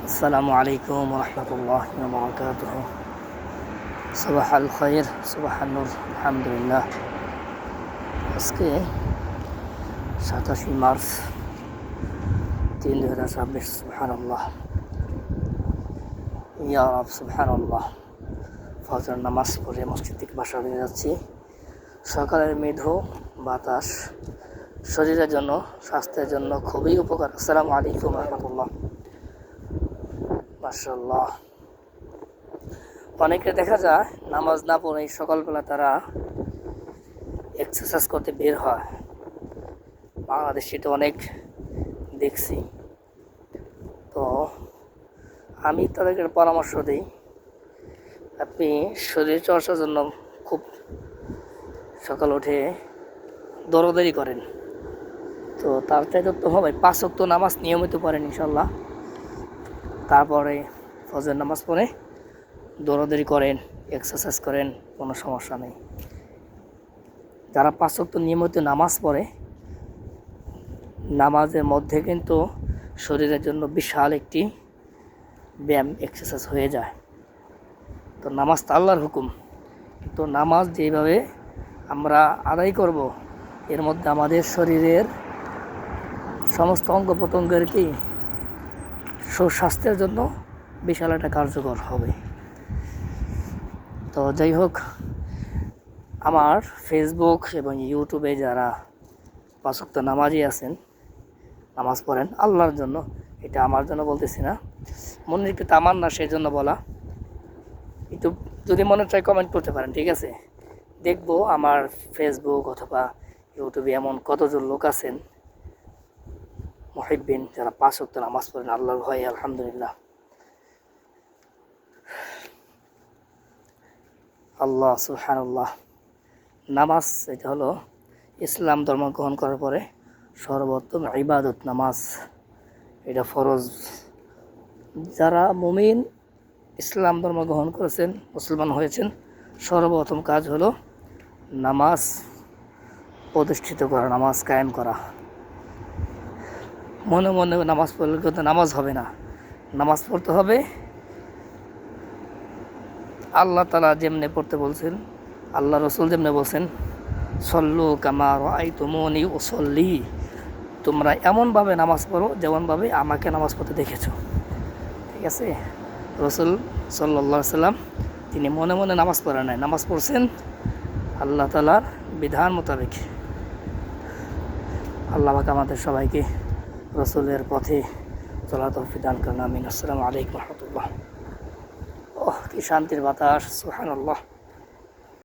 আসসালামু আলাইকুম রহমতুল্লাহ বারাকাতুহ। সুবাহ আল খৈর, সুবাহ নূর, আলহামদুলিল্লাহ। আজকে 27 মার্চ 2026। সুবহানাল্লাহ, ইয়া রাব, সুবহানাল্লাহ। ফজর নামাজ পড়ে মসজিদ থেকে বাসা বেরিয়ে যাচ্ছি। সকালের মৃদু বাতাস শরীরের জন্য, স্বাস্থ্যের জন্য খুবই উপকার। আসসালামু আলাইকুম রহমতুল্লাহ। মাশাআল্লাহ। অনেকে দেখা যায় নামাজ না পড়ে সকালবেলা তারা এক্সারসাইজ করতে বের হয়। বাংলাদেশে এটা অনেক দেখছি। তো আমি তাদেরকে পরামর্শ দিই, আপনি শরীর চর্চার জন্য খুব সকাল উঠে দৌড়াদৌড়ি করেন, তো তার চাইতে তো হবে 5 ওয়াক্ত নামাজ নিয়মিত পড়েন ইনশাল্লাহ। তারপরে ফজর নামাজ পড়ে দৌড়াদৌড়ি করেন, এক্সারসাইজ করেন, কোনো সমস্যা নেই। যারা 5 ওয়াক্ত নিয়মিত নামাজ পড়ে, নামাজের মধ্যে কিন্তু শরীরের জন্য বিশাল একটি ব্যায়াম, এক্সারসাইজ হয়ে যায়। তো নামাজ তো আল্লাহর হুকুম, তো নামাজ যেভাবে আমরা আদায় করব, এর মধ্যে আমাদের শরীরের সমস্ত অঙ্গ প্রত্যঙ্গের কি সুস্বাস্থ্যের জন্য বিশাল একটা কার্যকর হবে। তো যাই হোক, আমার ফেসবুক এবং ইউটিউবে যারা 5 ওয়াক্ত নামাজি আছেন, নামাজ পড়েন আল্লাহর জন্য, এটা আমার জন্য বলতেছি না, মনে একটু আমার না, সেই জন্য বলা। একটু যদি মনে চাই কমেন্ট করতে পারেন, ঠিক আছে? দেখবো আমার ফেসবুক অথবা ইউটিউবে এমন কতজন লোক আছেন মুহিব্বিন, যারা 5 ওয়াক্ত নামাজ পড়েন আল্লাহর ভয়ে। আলহামদুলিল্লাহ, আল্লাহ সুবহানাল্লাহ। নামাজ এটা হলো ইসলাম ধর্ম গ্রহণ করার পরে সর্বোত্তম ইবাদত। নামাজ এটা ফরজ। যারা মুমিন ইসলাম ধর্ম গ্রহণ করেছেন, মুসলমান হয়েছেন, সর্বপ্রথম কাজ হলো নামাজ প্রতিষ্ঠিত করা, নামাজ কায়েম করা। মনে মনে নামাজ পড়লে কিন্তু নামাজ হবে না। নামাজ পড়তে হবে আল্লাহ তাআলা যেমনি পড়তে বলছেন, আল্লাহ রসুল যেমনি বলছেন, সল্লু কামা রাআইতুমুনি উসাল্লি, তোমরা এমনভাবে নামাজ পড়ো যেমনভাবে আমাকে নামাজ পড়তে দেখেছো। ঠিক আছে? রসুল সাল্লাল্লাহু আলাইহি সাল্লাম তিনি মনে মনে নামাজ পড়েন নাই, নামাজ পড়ছেন আল্লাহ তাআলার বিধান মোতাবেক। আল্লাহ পাক আমাদের সবাইকে রসুলের পথে চলার তৌফিক দান করেন, আমিন। আসসালামু আলাইকুম রহমতুল্লাহ। ওহ, কি শান্তির বাতাস, সুবহানাল্লাহ।